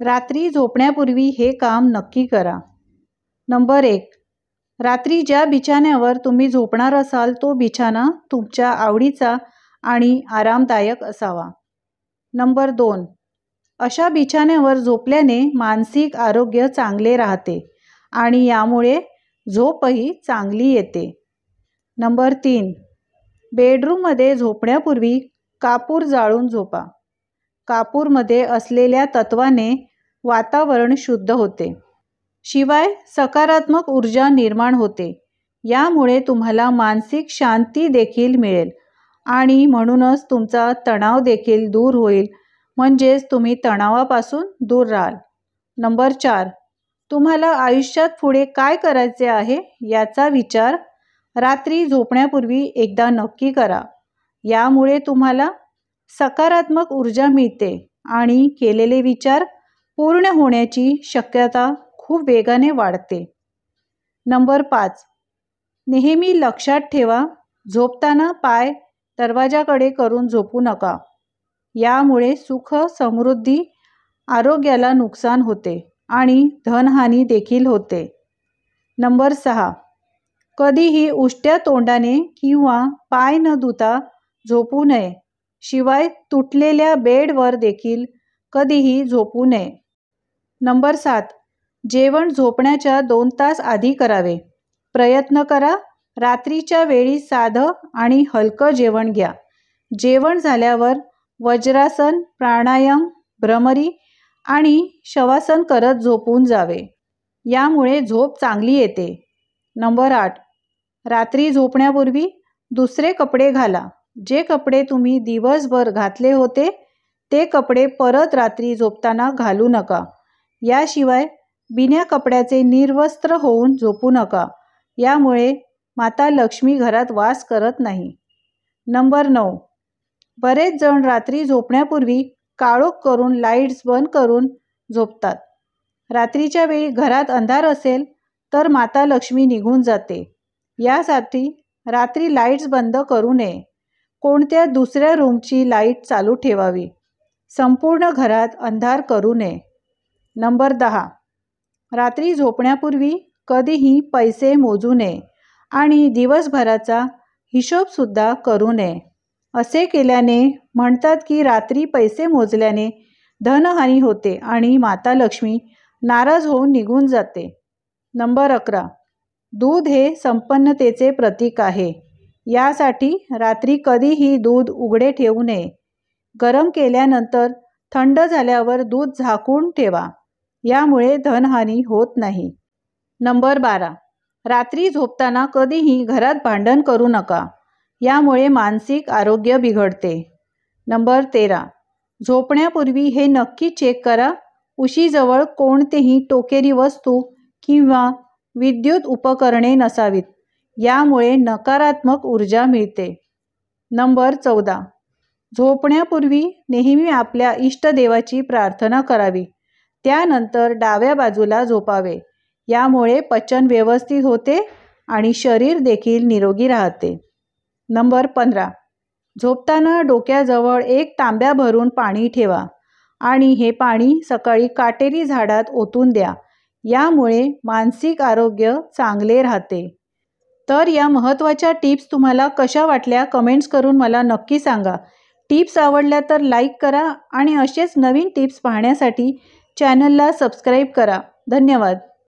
रात्री झोपण्यापूर्वी हे काम नक्की करा। नंबर 1. रात्री ज्या बिछाण्यावर तुम्ही झोपणार असाल तो बिछाना तुमच्या आवडीचा आणि आरामदायक असावा। नंबर 2. अशा बिछाण्यावर झोपल्याने मानसिक आरोग्य चांगले राहते आणि यामुळे झोपही चांगली येते। नंबर 3. बेडरूममध्ये झोपण्यापूर्वी कापूर जाळून झोपा। कापूरमध्ये असलेल्या तत्वाने वातावरण शुद्ध होते, शिवाय सकारात्मक ऊर्जा निर्माण होते। यामुळे तुम्हाला मानसिक शांती देखील मिळेल आणि म्हणूनच तुमचा तणाव देखील दूर होईल, म्हणजेच तुम्ही तणावापासून दूर राहाल। नंबर 4. तुम्हाला आयुष्यात पुढे काय करायचे आहे याचा विचार रात्री झोपण्यापूर्वी एकदा नक्की करा। यामुळे तुम्हाला सकारात्मक ऊर्जा मिळते आणि केलेले विचार पूर्ण होण्याची शक्यता खूप वेगाने वाढते। नंबर 5. नेहमी लक्षात ठेवा, झोपताना पाय दरवाजाकडे करून झोपू नका। यामुळे सुख, समृद्धी, आरोग्याला नुकसान होते आणि धनहानी देखील होते। नंबर 6. कधीही उष्ट्या तोंडाने किंवा पाय न धुता झोपू नये, शिवाय तुटलेल्या बेडवर देखील कधीही झोपू नये। नंबर 7. जेवण झोपण्याच्या 2 तास आधी करावे। प्रयत्न करा रात्रीच्या वेळी साधं आणि हलकं जेवण घ्या। जेवण झाल्यावर वज्रासन, प्राणायाम, भ्रमरी आणि शवासन करत झोपून जावे। यामुळे झोप चांगली येते। नंबर 8. रात्री झोपण्यापूर्वी दुसरे कपडे घाला। जे कपडे तुम्ही दिवसभर घातले होते ते कपडे परत रात्री झोपताना घालू नका। याशिवाय बिना कपड्याचे निर्वस्त्र होऊन झोपू नका। यामुळे माता लक्ष्मी घरात वास करत नाही। नंबर 9. बरेच जण रात्री झोपण्यापूर्वी काळोख करून लाईट्स बंद करून झोपतात। रात्रीच्या वेळी घरात अंधार असेल तर माता लक्ष्मी निघून जाते। यासाठी रात्री लाईट्स बंद करू नये। कोणत्या दुसऱ्या रूमची लाईट चालू ठेवावी। संपूर्ण घरात अंधार करू नये। नंबर 10. रात्री झोपण्यापूर्वी कधीही पैसे मोजू नये आणि दिवसभराचा हिशोबसुद्धा करू नये। असे केल्याने म्हणतात की रात्री पैसे मोजल्याने धनहानी होते आणि माता लक्ष्मी नाराज होऊन निघून जाते। नंबर 11. दूध हे संपन्नतेचे प्रतीक आहे। यासाठी रात्री कधीही दूध उघडे ठेवू नये। गरम केल्यानंतर थंड झाल्यावर दूध झाकून ठेवा। यामुळे धनहानी होत नाही। नंबर 12. रात्री झोपताना कधीही घरात भांडण करू नका। यामुळे मानसिक आरोग्य बिघडते। नंबर 13. झोपण्यापूर्वी हे नक्की चेक करा, उशीजवळ कोणतेही टोकेरी वस्तू किंवा विद्युत उपकरणे नसावीत। यामुळे नकारात्मक ऊर्जा मिळते। नंबर 14. झोपण्यापूर्वी नेहमी आपल्या इष्टदेवाची प्रार्थना करावी। त्यानंतर डाव्या बाजूला झोपावे। यामुळे पचन व्यवस्थित होते आणि शरीर देखील निरोगी राहते। नंबर 15. झोपताना डोक्याजवळ एक तांब्या भरून पाणी ठेवा आणि हे पाणी सकाळी काटेरी झाडात ओतून द्या। यामुळे मानसिक आरोग्य चांगले राहते। तर या महत्त्वाच्या टिप्स तुम्हाला कशा वाटल्या कमेंट्स करून मला नक्की सांगा। टिप्स आवडल्या तर लाईक करा आणि असेच नवीन टिप्स पाहण्यासाठी चॅनलला सबस्क्राईब करा। धन्यवाद।